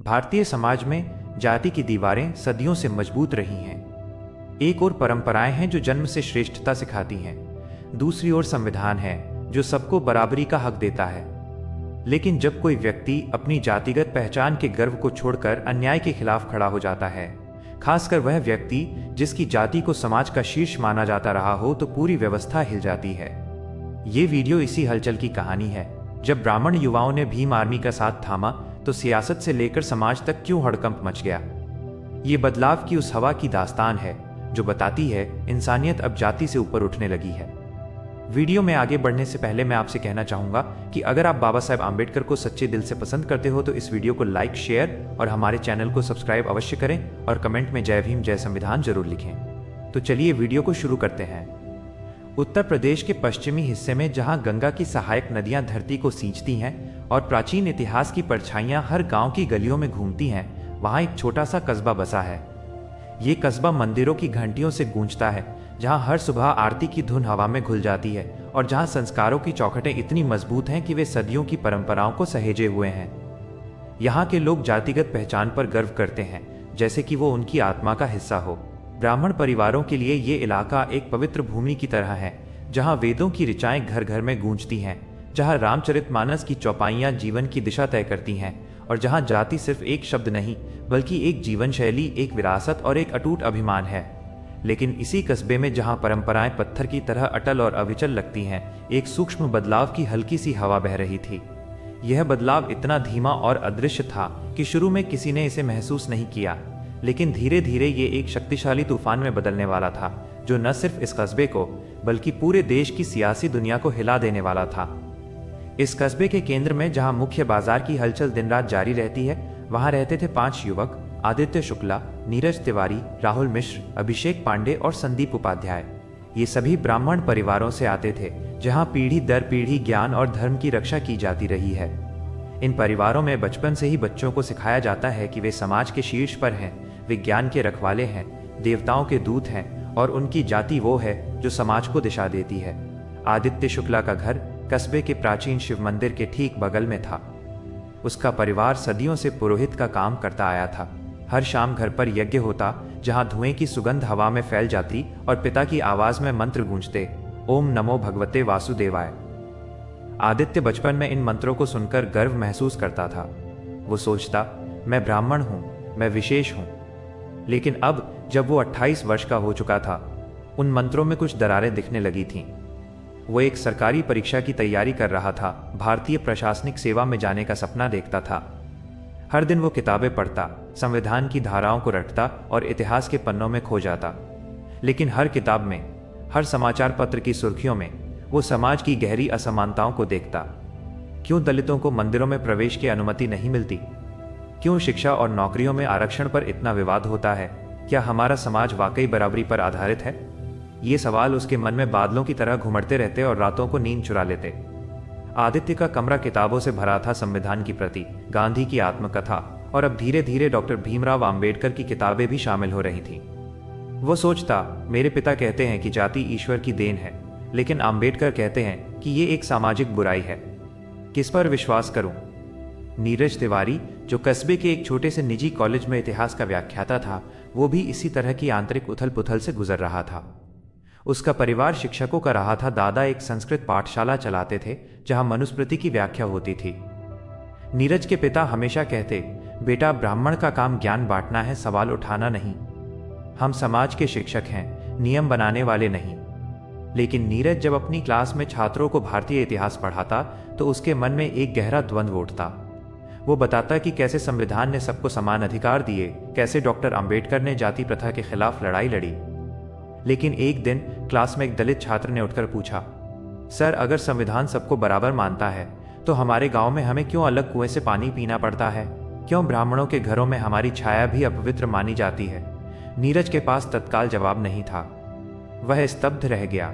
भारतीय समाज में जाति की दीवारें सदियों से मजबूत रही हैं। एक ओर परंपराएं हैं जो जन्म से श्रेष्ठता सिखाती हैं, दूसरी ओर संविधान है जो सबको बराबरी का हक देता है। लेकिन जब कोई व्यक्ति अपनी जातिगत पहचान के गर्व को छोड़कर अन्याय के खिलाफ खड़ा हो जाता है, खासकर वह व्यक्ति जिसकी जाति को समाज का शीर्ष माना जाता रहा हो, तो पूरी व्यवस्था हिल जाती है। ये वीडियो इसी हलचल की कहानी है। जब ब्राह्मण युवाओं ने भीम आर्मी का साथ थामा तो सियासत से लेकर समाज तक क्यों हड़कंप मच गया। ये बदलाव की उस हवा की दास्तान है जो बताती है इंसानियत अब जाति से ऊपर उठने लगी है। वीडियो में आगे बढ़ने से पहले मैं आपसे कहना चाहूंगा कि अगर आप बाबा साहेब आम्बेडकर को सच्चे दिल से पसंद करते हो तो इस वीडियो को लाइक, शेयर और हमारे चैनल को सब्सक्राइब अवश्य करें और कमेंट में जय भीम जय संविधान जरूर लिखें। तो चलिए वीडियो को शुरू करते हैं। उत्तर प्रदेश के पश्चिमी हिस्से में जहां गंगा की सहायक नदियां धरती को सींचती हैं और प्राचीन इतिहास की परछाइयां हर गांव की गलियों में घूमती हैं, वहां एक छोटा सा कस्बा बसा है। ये कस्बा मंदिरों की घंटियों से गूंजता है, जहां हर सुबह आरती की धुन हवा में घुल जाती है और जहां संस्कारों की चौखटें इतनी मजबूत हैं कि वे सदियों की परंपराओं को सहेजे हुए हैं। यहाँ के लोग जातिगत पहचान पर गर्व करते हैं, जैसे कि वो उनकी आत्मा का हिस्सा हो। ब्राह्मण परिवारों के लिए ये इलाका एक पवित्र भूमि की तरह है, जहाँ वेदों की ऋचाएं घर घर में गूंजती हैं, जहाँ रामचरितमानस की चौपाइयाँ जीवन की दिशा तय करती हैं और जहाँ जाति सिर्फ एक शब्द नहीं बल्कि एक जीवन शैली, एक विरासत और एक अटूट अभिमान है। लेकिन इसी कस्बे में जहाँ परंपराएं पत्थर की तरह अटल और अविचल लगती हैं, एक सूक्ष्म बदलाव की हल्की सी हवा बह रही थी। यह बदलाव इतना धीमा और अदृश्य था कि शुरू में किसी ने इसे महसूस नहीं किया, लेकिन धीरे धीरे ये एक शक्तिशाली तूफान में बदलने वाला था, जो न सिर्फ इस कस्बे को बल्कि पूरे देश की सियासी दुनिया को हिला देने वाला था। इस कस्बे के केंद्र में जहां मुख्य बाजार की हलचल दिन रात जारी रहती है, वहां रहते थे 5 युवक: आदित्य शुक्ला, नीरज तिवारी, राहुल मिश्र, अभिषेक पांडे और संदीप उपाध्याय। ये सभी ब्राह्मण परिवारों से आते थे, जहां पीढ़ी दर पीढ़ी ज्ञान और धर्म की रक्षा की जाती रही है। इन परिवारों में बचपन से ही बच्चों को सिखाया जाता है कि वे समाज के शीर्ष पर हैं, विज्ञान के रखवाले हैं, देवताओं के दूत हैं और उनकी जाति वो है जो समाज को दिशा देती है। आदित्य शुक्ला का घर कस्बे के प्राचीन शिव मंदिर के ठीक बगल में था। उसका परिवार सदियों से पुरोहित का काम करता आया था। हर शाम घर पर यज्ञ होता, जहां धुएं की सुगंध हवा में फैल जाती और पिता की आवाज में मंत्र गूंजते, ओम नमो भगवते वासुदेवाय। आदित्य बचपन में इन मंत्रों को सुनकर गर्व महसूस करता था। वो सोचता, मैं ब्राह्मण हूं, मैं विशेष हूं। लेकिन अब जब वो 28 वर्ष का हो चुका था, उन मंत्रों में कुछ दरारें दिखने लगी थीं। वो एक सरकारी परीक्षा की तैयारी कर रहा था, भारतीय प्रशासनिक सेवा में जाने का सपना देखता था। हर दिन वो किताबें पढ़ता, संविधान की धाराओं को रटता और इतिहास के पन्नों में खो जाता। लेकिन हर किताब में, हर समाचार पत्र की सुर्खियों में वो समाज की गहरी असमानताओं को देखता। क्यों दलितों को मंदिरों में प्रवेश की अनुमति नहीं मिलती? क्यों शिक्षा और नौकरियों में आरक्षण पर इतना विवाद होता है? क्या हमारा समाज वाकई बराबरी पर आधारित है? ये सवाल उसके मन में बादलों की तरह घुमड़ते रहते और रातों को नींद चुरा लेते। आदित्य का कमरा किताबों से भरा था, संविधान की प्रति, गांधी की आत्मकथा और अब धीरे धीरे डॉक्टर भीमराव आम्बेडकर की किताबें भी शामिल हो रही थीं। वो सोचता, मेरे पिता कहते हैं कि जाति ईश्वर की देन है, लेकिन आम्बेडकर कहते हैं कि ये एक सामाजिक बुराई है। किस पर विश्वास करूं? नीरज तिवारी, जो कस्बे के एक छोटे से निजी कॉलेज में इतिहास का व्याख्याता था, वो भी इसी तरह की आंतरिक उथल पुथल से गुजर रहा था। उसका परिवार शिक्षकों का रहा था। दादा एक संस्कृत पाठशाला चलाते थे, जहां मनुस्मृति की व्याख्या होती थी। नीरज के पिता हमेशा कहते, बेटा, ब्राह्मण का काम ज्ञान बांटना है, सवाल उठाना नहीं। हम समाज के शिक्षक हैं, नियम बनाने वाले नहीं। लेकिन नीरज जब अपनी क्लास में छात्रों को भारतीय इतिहास पढ़ाता तो उसके मन में एक गहरा द्वंद्व उठता। वो बताता कि कैसे संविधान ने सबको समान अधिकार दिए, कैसे डॉक्टर अंबेडकर ने जाति प्रथा के खिलाफ लड़ाई लड़ी। लेकिन एक दिन क्लास में एक दलित छात्र ने उठकर पूछा, सर, अगर संविधान सबको बराबर मानता है तो हमारे गांव में हमें क्यों अलग कुएं से पानी पीना पड़ता है? क्यों ब्राह्मणों के घरों में हमारी छाया भी अपवित्र मानी जाती है? नीरज के पास तत्काल जवाब नहीं था। वह स्तब्ध रह गया।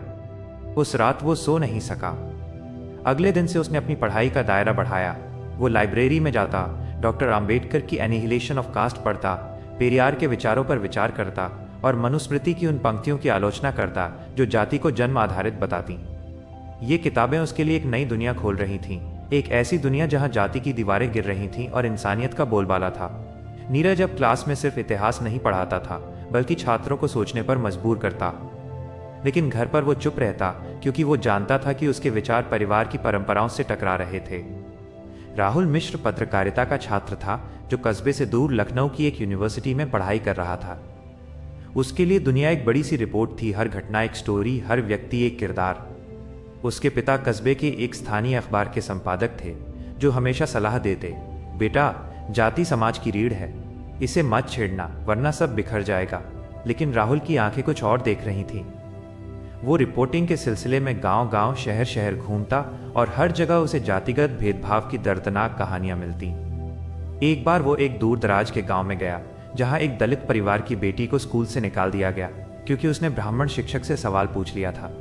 उस रात वो सो नहीं सका। अगले दिन से उसने अपनी पढ़ाई का दायरा बढ़ाया। वो लाइब्रेरी में जाता, डॉक्टर अंबेडकर की एनिहिलेशन ऑफ कास्ट पढ़ता, पेरियार के विचारों पर विचार करता और मनुस्मृति की उन पंक्तियों की आलोचना करता जो जाति को जन्म आधारित बताती। ये किताबें उसके लिए एक नई दुनिया खोल रही थीं, एक ऐसी दुनिया जहां जाति की दीवारें गिर रही थीं और इंसानियत का बोलबाला था। नीरज अब क्लास में सिर्फ इतिहास नहीं पढ़ाता था, बल्कि छात्रों को सोचने पर मजबूर करता। लेकिन घर पर वो चुप रहता, क्योंकि वो जानता था कि उसके विचार परिवार की परंपराओं से टकरा रहे थे। राहुल मिश्र पत्रकारिता का छात्र था, जो कस्बे से दूर लखनऊ की एक यूनिवर्सिटी में पढ़ाई कर रहा था। उसके लिए दुनिया एक बड़ी सी रिपोर्ट थी, हर घटना एक स्टोरी, हर व्यक्ति एक किरदार। उसके पिता कस्बे के एक स्थानीय अखबार के संपादक थे, जो हमेशा सलाह देते, बेटा, जाति समाज की रीढ़ है, इसे मत छेड़ना वरना सब बिखर जाएगा। लेकिन राहुल की आंखें कुछ और देख रही थीं। वो रिपोर्टिंग के सिलसिले में गांव-गांव, शहर-शहर घूमता और हर जगह उसे जातिगत भेदभाव की दर्दनाक कहानियां मिलती। एक बार वो एक दूर दराज के गांव में गया, जहां एक दलित परिवार की बेटी को स्कूल से निकाल दिया गया, क्योंकि उसने ब्राह्मण शिक्षक से सवाल पूछ लिया था।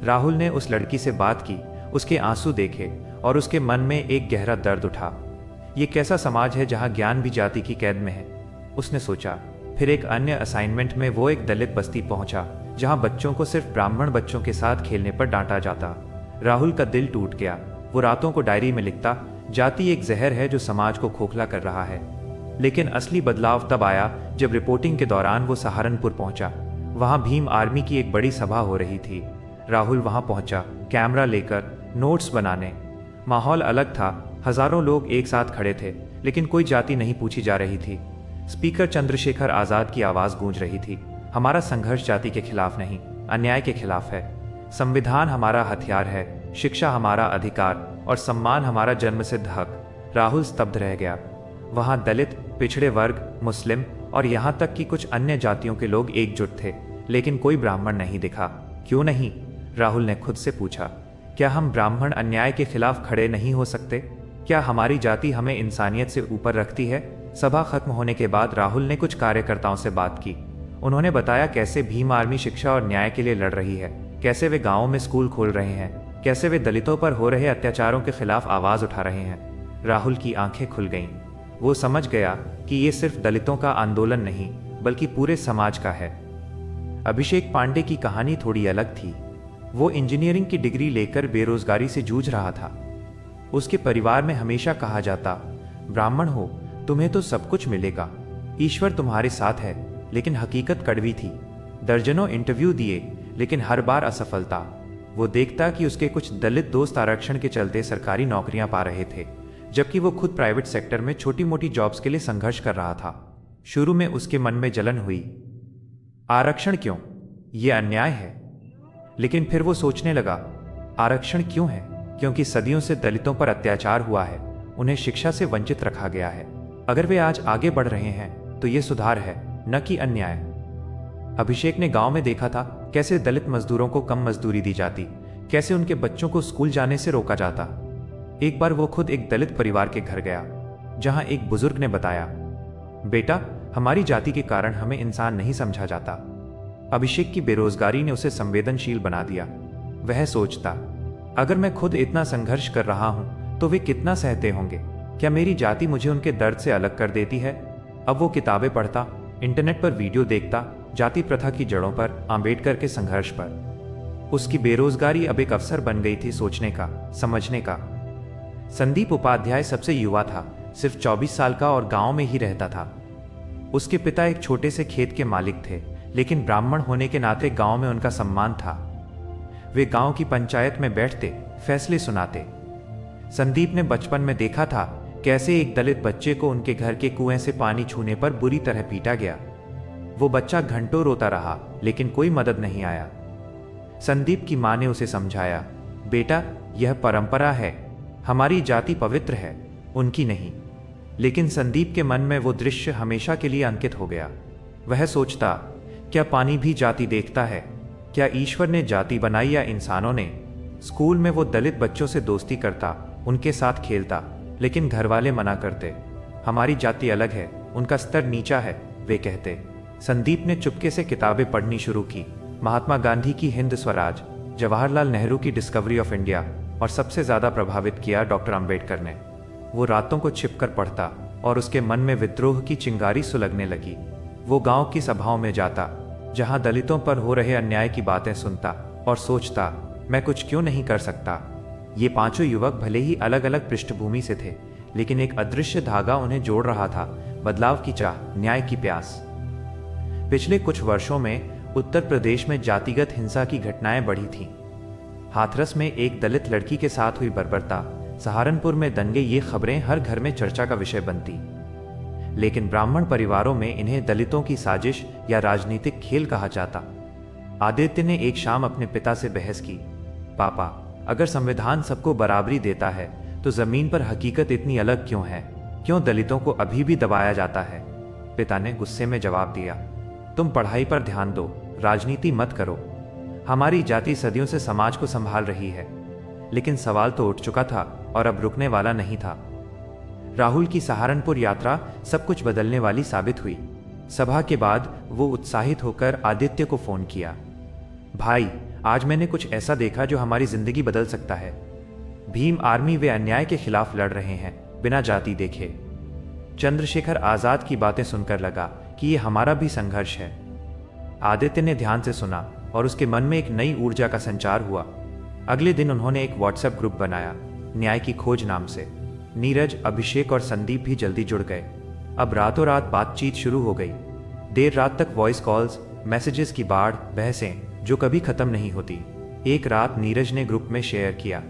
राहुल ने उस लड़की से बात की, उसके आंसू देखे और उसके मन में एक गहरा दर्द उठा। ये कैसा समाज है जहां ज्ञान भी जाति की कैद में है, उसने सोचा। फिर एक अन्य असाइनमेंट में वो एक दलित बस्ती पहुंचा, जहां बच्चों को सिर्फ ब्राह्मण बच्चों के साथ खेलने पर डांटा जाता। राहुल का दिल टूट गया। वो रातों को डायरी में लिखता, जाति एक जहर है जो समाज को खोखला कर रहा है। लेकिन असली बदलाव तब आया जब रिपोर्टिंग के दौरान वो सहारनपुर पहुंचा। वहां भीम आर्मी की एक बड़ी सभा हो रही थी। राहुल वहां पहुंचा, कैमरा लेकर, नोट्स बनाने। माहौल अलग था, हजारों लोग एक साथ खड़े थे, लेकिन कोई जाति नहीं पूछी जा रही थी। स्पीकर चंद्रशेखर आजाद की आवाज गूंज रही थी, हमारा संघर्ष जाति के खिलाफ नहीं, अन्याय के खिलाफ है। संविधान हमारा हथियार है, शिक्षा हमारा अधिकार और सम्मान हमारा जन्मसिद्ध हक। राहुल स्तब्ध रह गया। वहां दलित, पिछड़े वर्ग, मुस्लिम और यहां तक कि कुछ अन्य जातियों के लोग एकजुट थे, लेकिन कोई ब्राह्मण नहीं दिखा। क्यों नहीं? राहुल ने खुद से पूछा। क्या हम ब्राह्मण अन्याय के खिलाफ खड़े नहीं हो सकते? क्या हमारी जाति हमें इंसानियत से ऊपर रखती है? सभा खत्म होने के बाद राहुल ने कुछ कार्यकर्ताओं से बात की। उन्होंने बताया कैसे भीम आर्मी शिक्षा और न्याय के लिए लड़ रही है, कैसे वे गांवों में स्कूल खोल रहे हैं, कैसे वे दलितों पर हो रहे अत्याचारों के खिलाफ आवाज उठा रहे हैं। राहुल की आंखें खुल गईं। वो समझ गया कि ये सिर्फ दलितों का आंदोलन नहीं, बल्कि पूरे समाज का है। अभिषेक पांडे की कहानी थोड़ी अलग थी। वो इंजीनियरिंग की डिग्री लेकर बेरोजगारी से जूझ रहा था। उसके परिवार में हमेशा कहा जाता, ब्राह्मण हो तुम्हें तो सब कुछ मिलेगा, ईश्वर तुम्हारे साथ है। लेकिन हकीकत कड़वी थी। दर्जनों इंटरव्यू दिए, लेकिन हर बार असफलता। वो देखता कि उसके कुछ दलित दोस्त आरक्षण के चलते सरकारी नौकरियां पा रहे थे, जबकि वो खुद प्राइवेट सेक्टर में छोटी मोटी जॉब्स के लिए संघर्ष कर रहा था। शुरू में उसके मन में जलन हुई, आरक्षण क्यों? ये अन्याय है। लेकिन फिर वो सोचने लगा, आरक्षण क्यों है? क्योंकि सदियों से दलितों पर अत्याचार हुआ है, उन्हें शिक्षा से वंचित रखा गया है। अगर वे आज आगे बढ़ रहे हैं तो ये सुधार है, न कि अन्याय। अभिषेक ने गांव में देखा था कैसे दलित मजदूरों को कम मजदूरी दी जाती, कैसे उनके बच्चों को स्कूल जाने से रोका जाता। एक बार वो खुद एक दलित परिवार के घर गया, जहां एक बुजुर्ग ने बताया, बेटा, हमारी जाति के कारण हमें इंसान नहीं समझा जाता। अभिषेक की बेरोजगारी ने उसे संवेदनशील बना दिया। वह सोचता, अगर मैं खुद इतना संघर्ष कर रहा हूं तो वे कितना सहते होंगे। क्या मेरी जाति मुझे उनके दर्द से अलग कर देती है? अब वो किताबें पढ़ता, इंटरनेट पर वीडियो देखता, जाति प्रथा की जड़ों पर, आंबेडकर के संघर्ष पर। उसकी बेरोजगारी अब एक अवसर बन गई थी सोचने का, समझने का। संदीप उपाध्याय सबसे युवा था, सिर्फ 24 साल का और गांव में ही रहता था। उसके पिता एक छोटे से खेत के मालिक थे, लेकिन ब्राह्मण होने के नाते गांव में उनका सम्मान था। वे गांव की पंचायत में बैठते, फैसले सुनाते। संदीप ने बचपन में देखा था कैसे एक दलित बच्चे को उनके घर के कुएं से पानी छूने पर बुरी तरह पीटा गया। वो बच्चा घंटों रोता रहा, लेकिन कोई मदद नहीं आया। संदीप की मां ने उसे समझाया, बेटा, यह परंपरा है, हमारी जाति पवित्र है, उनकी नहीं। लेकिन संदीप के मन में वो दृश्य हमेशा के लिए अंकित हो गया। वह सोचता, क्या पानी भी जाति देखता है? क्या ईश्वर ने जाति बनाई या इंसानों ने? स्कूल में वो दलित बच्चों से दोस्ती करता, उनके साथ खेलता, लेकिन घर वाले मना करते। हमारी जाति अलग है, उनका स्तर नीचा है, वे कहते। संदीप ने चुपके से किताबें पढ़नी शुरू की। महात्मा गांधी की हिंद स्वराज, जवाहरलाल नेहरू की डिस्कवरी ऑफ इंडिया और सबसे ज्यादा प्रभावित किया डॉक्टर अंबेडकर ने। वो रातों को छिपकर पढ़ता और उसके मन में विद्रोह की चिंगारी सुलगने लगी। वो गांव की सभाओं में जाता, जहां दलितों पर हो रहे अन्याय की बातें सुनता और सोचता, मैं कुछ क्यों नहीं कर सकता। ये पांचों युवक भले ही अलग अलग पृष्ठभूमि से थे, लेकिन एक अदृश्य धागा उन्हें जोड़ रहा था, बदलाव की चाह, न्याय की प्यास। पिछले कुछ वर्षों में उत्तर प्रदेश में जातिगत हिंसा की घटनाएं बढ़ी थीं। हाथरस में एक दलित लड़की के साथ हुई बर्बरता, सहारनपुर में दंगे, ये खबरें हर घर में चर्चा का विषय बनती। लेकिन ब्राह्मण परिवारों में इन्हें दलितों की साजिश या राजनीतिक खेल कहा जाता। आदित्य ने एक शाम अपने पिता से बहस की, पापा, अगर संविधान सबको बराबरी देता है तो जमीन पर हकीकत इतनी अलग क्यों है? क्यों दलितों को अभी भी दबाया जाता है? पिता ने गुस्से में जवाब दिया, तुम पढ़ाई पर ध्यान दो, राजनीति मत करो। हमारी जाति सदियों से समाज को संभाल रही है। लेकिन सवाल तो उठ चुका था और अब रुकने वाला नहीं था। राहुल की सहारनपुर यात्रा सब कुछ बदलने वाली साबित हुई। सभा के बाद वो उत्साहित होकर आदित्य को फोन किया, भाई, आज मैंने कुछ ऐसा देखा जो हमारी जिंदगी बदल सकता है। भीम आर्मी वे अन्याय के खिलाफ लड़ रहे हैं, बिना जाति देखे। चंद्रशेखर आजाद की बातें सुनकर लगा कि ये हमारा भी संघर्ष है। आदित्य ने ध्यान से सुना और उसके मन में एक नई ऊर्जा का संचार हुआ। अगले दिन उन्होंने एक व्हाट्सएप ग्रुप बनाया, न्याय की खोज नाम से। नीरज, अभिषेक और संदीप भी जल्दी जुड़ गए। अब रातों रात बातचीत शुरू हो गई। देर रात तक वॉइस कॉल्स, मैसेजेस की बाढ़, बहसें जो कभी खत्म नहीं होती। एक रात नीरज ने ग्रुप में शेयर किया,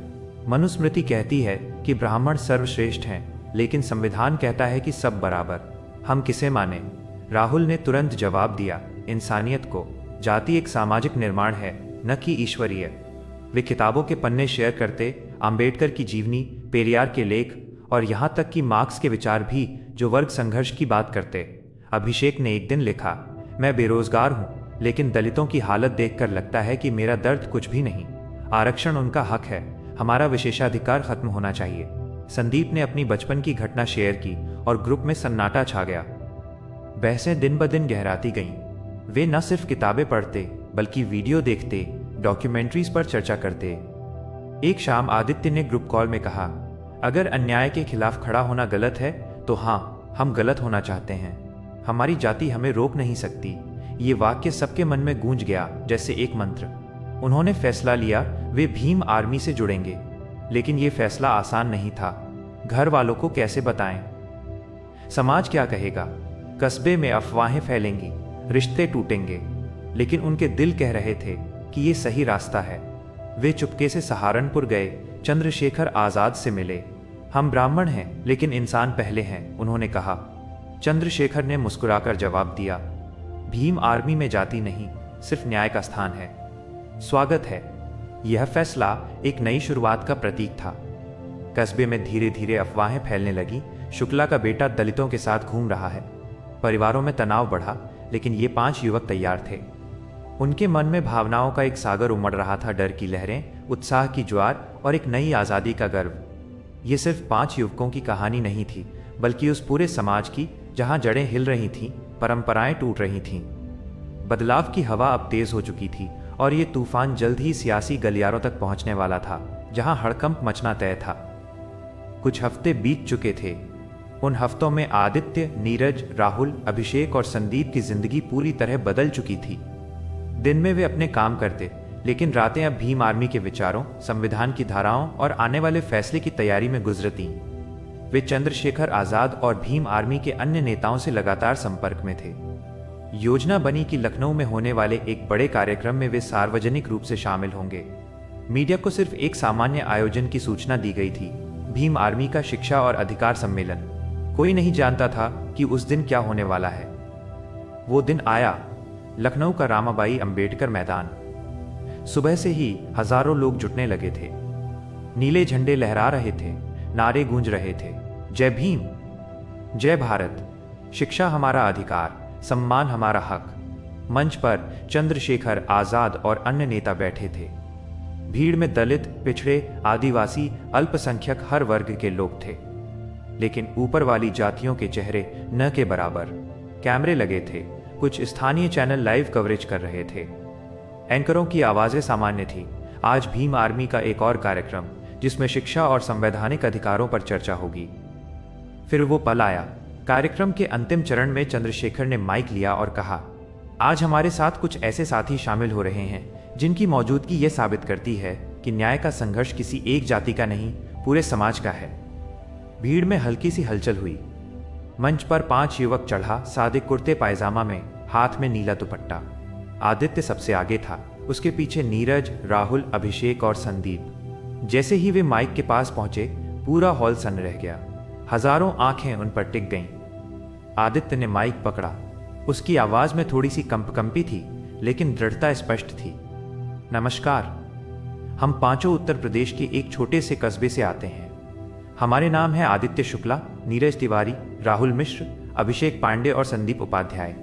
मनुस्मृति कहती है कि ब्राह्मण सर्वश्रेष्ठ हैं, लेकिन संविधान कहता है कि सब बराबर। हम किसे माने? राहुल ने तुरंत जवाब दिया, इंसानियत को। जाति एक सामाजिक निर्माण है, न कि ईश्वरीय। वे किताबों के पन्ने शेयर करते, अंबेडकर की जीवनी, पेरियार के लेख और यहाँ तक कि मार्क्स के विचार भी, जो वर्ग संघर्ष की बात करते। अभिषेक ने एक दिन लिखा, मैं बेरोजगार हूँ, लेकिन दलितों की हालत देखकर लगता है कि मेरा दर्द कुछ भी नहीं। आरक्षण उनका हक है, हमारा विशेषाधिकार खत्म होना चाहिए। संदीप ने अपनी बचपन की घटना शेयर की और ग्रुप में सन्नाटा छा गया। बहसें दिन ब दिन गहराती गईं। वे न सिर्फ किताबें पढ़ते, बल्कि वीडियो देखते, डॉक्यूमेंट्रीज पर चर्चा करते। एक शाम आदित्य ने ग्रुप कॉल में कहा, अगर अन्याय के खिलाफ खड़ा होना गलत है तो हाँ, हम गलत होना चाहते हैं। हमारी जाति हमें रोक नहीं सकती। ये वाक्य सबके मन में गूंज गया जैसे एक मंत्र। उन्होंने फैसला लिया, वे भीम आर्मी से जुड़ेंगे। लेकिन ये फैसला आसान नहीं था। घर वालों को कैसे बताएं? समाज क्या कहेगा? कस्बे में अफवाहें फैलेंगी, रिश्ते टूटेंगे। लेकिन उनके दिल कह रहे थे कि ये सही रास्ता है। वे चुपके से सहारनपुर गए, चंद्रशेखर आजाद से मिले। हम ब्राह्मण हैं, लेकिन इंसान पहले हैं, उन्होंने कहा। चंद्रशेखर ने मुस्कुराकर जवाब दिया, भीम आर्मी में जाति नहीं, सिर्फ न्याय का स्थान है। स्वागत है। यह फैसला एक नई शुरुआत का प्रतीक था। कस्बे में धीरे धीरे अफवाहें फैलने लगी, शुक्ला का बेटा दलितों के साथ घूम रहा है। परिवारों में तनाव बढ़ा, लेकिन ये 5 युवक तैयार थे। उनके मन में भावनाओं का एक सागर उमड़ रहा था, डर की लहरें, उत्साह की ज्वार और एक नई आज़ादी का गर्व। ये सिर्फ 5 युवकों की कहानी नहीं थी, बल्कि उस पूरे समाज की, जहां जड़ें हिल रही थीं, परंपराएं टूट रही थीं। बदलाव की हवा अब तेज हो चुकी थी और ये तूफान जल्द ही सियासी गलियारों तक पहुंचने वाला था, जहां हड़कंप मचना तय था। कुछ हफ्ते बीत चुके थे। उन हफ्तों में आदित्य, नीरज, राहुल, अभिषेक और संदीप की जिंदगी पूरी तरह बदल चुकी थी। दिन में वे अपने काम करते, लेकिन रातें अब भीम आर्मी के विचारों, संविधान की धाराओं और आने वाले फैसले की तैयारी में गुजरती। वे चंद्रशेखर आजाद और भीम आर्मी के अन्य नेताओं से लगातार संपर्क में थे। योजना बनी कि लखनऊ में होने वाले एक बड़े कार्यक्रम में वे सार्वजनिक रूप से शामिल होंगे। मीडिया को सिर्फ एक सामान्य आयोजन की सूचना दी गई थी, भीम आर्मी का शिक्षा और अधिकार सम्मेलन। कोई नहीं जानता था कि उस दिन क्या होने वाला है। वो दिन आया, लखनऊ का रामाबाई अंबेडकर मैदान। सुबह से ही हजारों लोग जुटने लगे थे। नीले झंडे लहरा रहे थे, नारे गूंज रहे थे, जय भीम, जय भारत, शिक्षा हमारा अधिकार, सम्मान हमारा हक। मंच पर चंद्रशेखर आजाद और अन्य नेता बैठे थे। भीड़ में दलित, पिछड़े, आदिवासी, अल्पसंख्यक, हर वर्ग के लोग थे। लेकिन ऊपर वाली जातियों के चेहरे न के बराबर। कैमरे लगे थे, कुछ स्थानीय चैनल लाइव कवरेज कर रहे थे। एंकरों की आवाजें सामान्य थी। आज भीम आर्मी का एक और कार्यक्रम, जिसमें शिक्षा और संवैधानिक अधिकारों पर चर्चा होगी। फिर वो पल आया। कार्यक्रम के अंतिम चरण में चंद्रशेखर ने माइक लिया और कहा, आज हमारे साथ कुछ ऐसे साथी शामिल हो रहे हैं जिनकी मौजूदगी ये साबित करती है कि न्याय का संघर्ष किसी एक जाति का नहीं, पूरे समाज का है। भीड़ में हल्की सी हलचल हुई। मंच पर 5 युवक चढ़ा, सादे कुर्ते पायजामा में, हाथ में नीला दुपट्टा। आदित्य सबसे आगे था, उसके पीछे नीरज, राहुल, अभिषेक और संदीप। जैसे ही वे माइक के पास पहुंचे, पूरा हॉल सन्न रह गया। हजारों आंखें उन पर टिक गईं। आदित्य ने माइक पकड़ा। उसकी आवाज में थोड़ी सी कंपी थी, लेकिन दृढ़ता स्पष्ट थी। नमस्कार, हम पांचों उत्तर प्रदेश के एक छोटे से कस्बे से आते हैं। हमारे नाम है आदित्य शुक्ला, नीरज तिवारी, राहुल मिश्र, अभिषेक पांडे और संदीप उपाध्याय।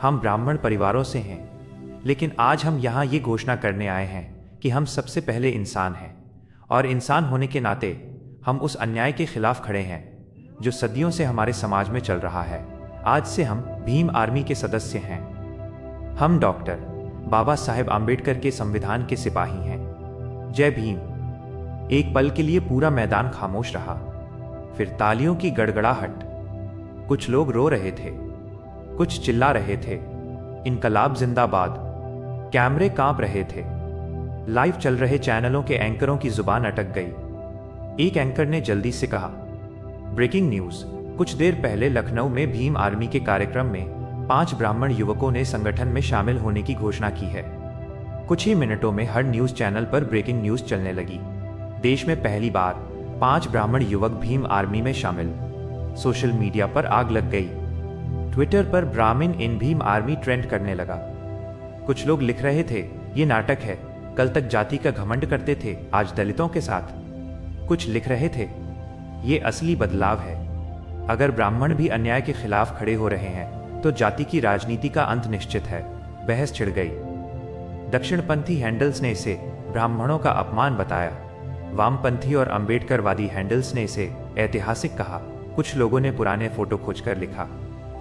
हम ब्राह्मण परिवारों से हैं, लेकिन आज हम यहाँ ये घोषणा करने आए हैं कि हम सबसे पहले इंसान हैं, और इंसान होने के नाते हम उस अन्याय के खिलाफ खड़े हैं जो सदियों से हमारे समाज में चल रहा है। आज से हम भीम आर्मी के सदस्य हैं। हम डॉक्टर बाबा साहेब आम्बेडकर के संविधान के सिपाही हैं। जय भीम। एक पल के लिए पूरा मैदान खामोश रहा, फिर तालियों की गड़गड़ाहट। कुछ लोग रो रहे थे, कुछ चिल्ला रहे थे, इनकलाब जिंदाबाद। कैमरे कांप रहे थे। लाइव चल रहे चैनलों के एंकरों की जुबान अटक गई। एक एंकर ने जल्दी से कहा, ब्रेकिंग न्यूज, कुछ देर पहले लखनऊ में भीम आर्मी के कार्यक्रम में 5 ब्राह्मण युवकों ने संगठन में शामिल होने की घोषणा की है। कुछ ही मिनटों में हर न्यूज चैनल पर ब्रेकिंग न्यूज चलने लगी। देश में पहली बार 5 ब्राह्मण युवक भीम आर्मी में शामिल। सोशल मीडिया पर आग लग गई। ट्विटर पर ब्राह्मण इन भीम आर्मी ट्रेंड करने लगा। कुछ लोग लिख रहे थे, ये नाटक है, कल तक जाति का घमंड करते थे, आज दलितों के साथ। कुछ लिख रहे थे, ये असली बदलाव है। अगर ब्राह्मण भी अन्याय के खिलाफ खड़े हो रहे हैं तो जाति की राजनीति का अंत निश्चित है। बहस छिड़ गई। दक्षिणपंथी हैंडल्स ने इसे ब्राह्मणों का अपमान बताया। वामपंथी और अंबेडकरवादी हैंडल्स ने इसे ऐतिहासिक कहा। कुछ लोगों ने पुराने फोटो खोजकर लिखा,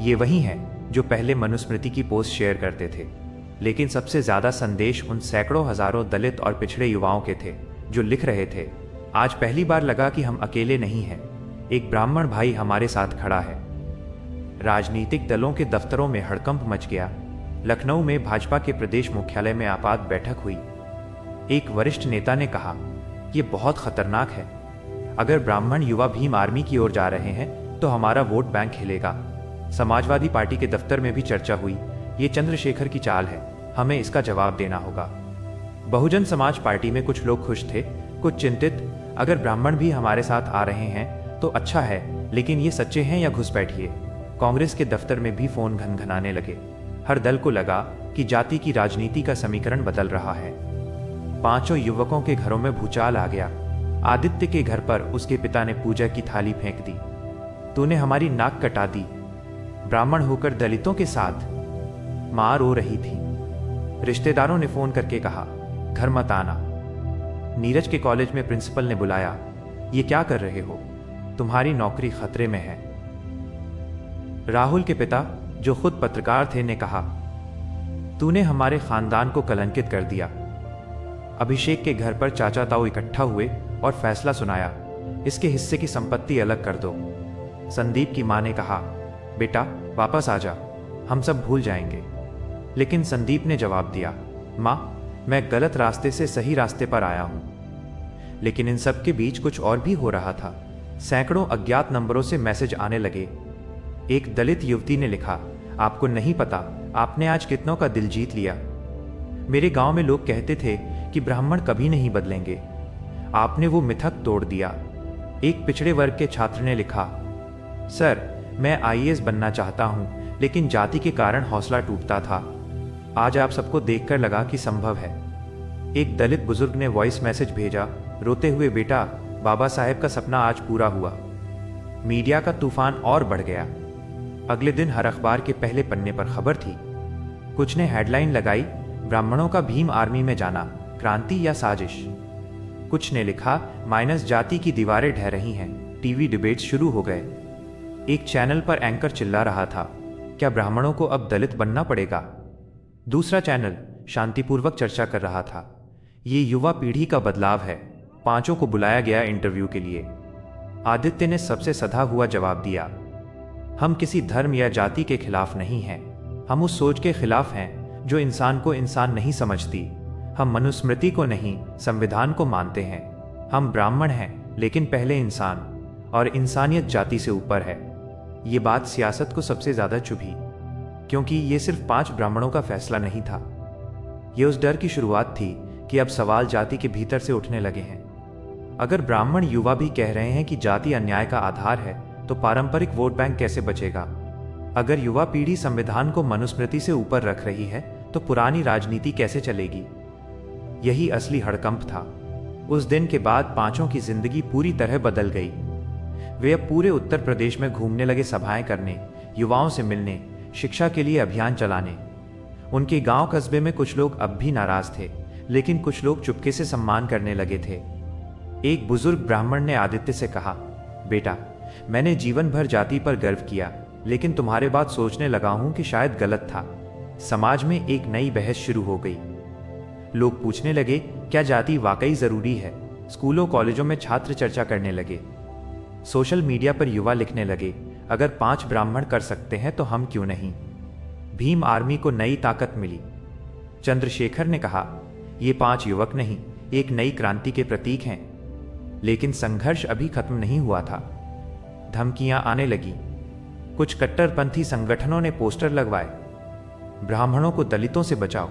ये वही हैं जो पहले मनुस्मृति की पोस्ट शेयर करते थे। लेकिन सबसे ज्यादा संदेश उन सैकड़ों हजारों दलित और पिछड़े युवाओं के थे जो लिख रहे थे, आज पहली बार लगा कि हम अकेले नहीं हैं, एक ब्राह्मण भाई हमारे साथ खड़ा है। राजनीतिक दलों के दफ्तरों में हड़कंप मच गया। लखनऊ में भाजपा के प्रदेश मुख्यालय में आपात बैठक हुई। एक वरिष्ठ नेता ने कहा, यह बहुत खतरनाक है। अगर ब्राह्मण युवा भीम आर्मी की ओर जा रहे हैं तो हमारा वोट बैंक हिलेगा। समाजवादी पार्टी के दफ्तर में भी चर्चा हुई, ये चंद्रशेखर की चाल है, हमें इसका जवाब देना होगा। बहुजन समाज पार्टी में कुछ लोग खुश थे, कुछ चिंतित। अगर ब्राह्मण भी हमारे साथ आ रहे हैं तो अच्छा है, लेकिन ये सच्चे हैं या घुसपैठिए। कांग्रेस के दफ्तर में भी फोन घनघनाने लगे। हर दल को लगा कि जाति की राजनीति का समीकरण बदल रहा है। 5 युवकों के घरों में भूचाल आ गया। आदित्य के घर पर उसके पिता ने पूजा की थाली फेंक दी। तूने हमारी नाक कटा दी, ब्राह्मण होकर दलितों के साथ। मां रो रही थी। रिश्तेदारों ने फोन करके कहा, घर मत आना। नीरज के कॉलेज में प्रिंसिपल ने बुलाया, ये क्या कर रहे हो, तुम्हारी नौकरी खतरे में है। राहुल के पिता, जो खुद पत्रकार थे, ने कहा, तूने हमारे खानदान को कलंकित कर दिया। अभिषेक के घर पर चाचा ताऊ इकट्ठा हुए और फैसला सुनाया, इसके हिस्से की संपत्ति अलग कर दो। संदीप की मां ने कहा, बेटा वापस आ जा, हम सब भूल जाएंगे। लेकिन संदीप ने जवाब दिया, मां, मैं गलत रास्ते से सही रास्ते पर आया हूं। लेकिन इन सब के बीच कुछ और भी हो रहा था। सैकड़ों अज्ञात नंबरों से मैसेज आने लगे। एक दलित युवती ने लिखा, आपको नहीं पता आपने आज कितनों का दिल जीत लिया। मेरे गांव में लोग कहते थे कि ब्राह्मण कभी नहीं बदलेंगे, आपने वो मिथक तोड़ दिया। एक पिछड़े वर्ग के छात्र ने लिखा, सर मैं आईएएस बनना चाहता हूं, लेकिन जाति के कारण हौसला टूटता था। आज आप सबको देखकर लगा कि संभव है। एक दलित बुजुर्ग ने वॉइस मैसेज भेजा, रोते हुए, बेटा बाबा साहेब का सपना आज पूरा हुआ। मीडिया का तूफान और बढ़ गया। अगले दिन हर अखबार के पहले पन्ने पर खबर थी। कुछ ने हेडलाइन लगाई, ब्राह्मणों का भीम आर्मी में जाना, क्रांति या साजिश। कुछ ने लिखा, माइनस जाति की दीवारें ढह रही हैं। टीवी डिबेट्स शुरू हो गए। एक चैनल पर एंकर चिल्ला रहा था, क्या ब्राह्मणों को अब दलित बनना पड़ेगा? दूसरा चैनल शांतिपूर्वक चर्चा कर रहा था, ये युवा पीढ़ी का बदलाव है। 5 को बुलाया गया इंटरव्यू के लिए। आदित्य ने सबसे सधा हुआ जवाब दिया, हम किसी धर्म या जाति के खिलाफ नहीं हैं, हम उस सोच के खिलाफ हैं जो इंसान को इंसान नहीं समझती। हम मनुस्मृति को नहीं, संविधान को मानते हैं। हम ब्राह्मण हैं, लेकिन पहले इंसान, और इंसानियत जाति से ऊपर है। ये बात सियासत को सबसे ज़्यादा चुभी, क्योंकि ये सिर्फ 5 ब्राह्मणों का फैसला नहीं था। ये उस डर की शुरुआत थी कि अब सवाल जाति के भीतर से उठने लगे हैं। अगर ब्राह्मण युवा भी कह रहे हैं कि जाति अन्याय का आधार है, तो पारंपरिक वोट बैंक कैसे बचेगा? अगर युवा पीढ़ी संविधान को मनुस्मृति से ऊपर रख रही है, तो पुरानी राजनीति कैसे चलेगी? यही असली हड़कंप था। उस दिन के बाद पांचों की जिंदगी पूरी तरह बदल गई। वे अब पूरे उत्तर प्रदेश में घूमने लगे, सभाएं करने, युवाओं से मिलने, शिक्षा के लिए अभियान चलाने। उनके गांव कस्बे में कुछ लोग अब भी नाराज थे, लेकिन कुछ लोग चुपके से सम्मान करने लगे थे। एक बुजुर्ग ब्राह्मण ने आदित्य से कहा, बेटा, मैंने जीवन भर जाति पर गर्व किया, लेकिन तुम्हारे बात सोचने लगा हूं कि शायद गलत था। समाज में एक नई बहस शुरू हो गई। लोग पूछने लगे, क्या जाति वाकई जरूरी है? स्कूलों कॉलेजों में छात्र चर्चा करने लगे। सोशल मीडिया पर युवा लिखने लगे, अगर 5 ब्राह्मण कर सकते हैं तो हम क्यों नहीं? भीम आर्मी को नई ताकत मिली। चंद्रशेखर ने कहा, ये 5 युवक नहीं, एक नई क्रांति के प्रतीक हैं। लेकिन संघर्ष अभी खत्म नहीं हुआ था। धमकियां आने लगी। कुछ कट्टरपंथी संगठनों ने पोस्टर लगवाए, ब्राह्मणों को दलितों से बचाओ।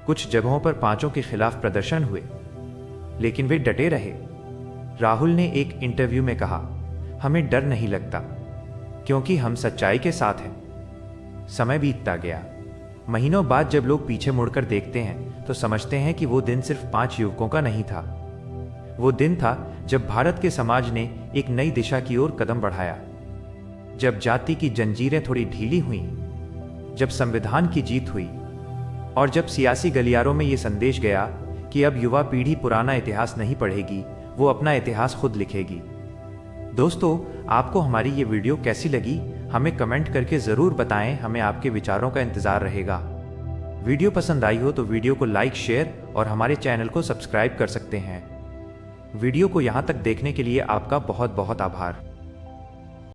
कुछ जगहों पर 5 के खिलाफ प्रदर्शन हुए, लेकिन वे डटे रहे। राहुल ने एक इंटरव्यू में कहा, हमें डर नहीं लगता, क्योंकि हम सच्चाई के साथ हैं। समय बीतता गया। महीनों बाद जब लोग पीछे मुड़कर देखते हैं, तो समझते हैं कि वो दिन सिर्फ 5 युवकों का नहीं था। वो दिन था जब भारत के समाज ने एक नई दिशा की ओर कदम बढ़ाया, जब जाति की जंजीरें थोड़ी ढीली हुईं, जब संविधान की जीत हुई, और जब सियासी गलियारों में ये संदेश गया कि अब युवा पीढ़ी पुराना इतिहास नहीं पढ़ेगी, वो अपना इतिहास खुद लिखेगी। दोस्तों, आपको हमारी ये वीडियो कैसी लगी? हमें कमेंट करके ज़रूर बताएं, हमें आपके विचारों का इंतज़ार रहेगा। वीडियो पसंद आई हो तो वीडियो को लाइक, शेयर और हमारे चैनल को सब्सक्राइब कर सकते हैं। वीडियो को यहाँ तक देखने के लिए आपका बहुत बहुत आभार।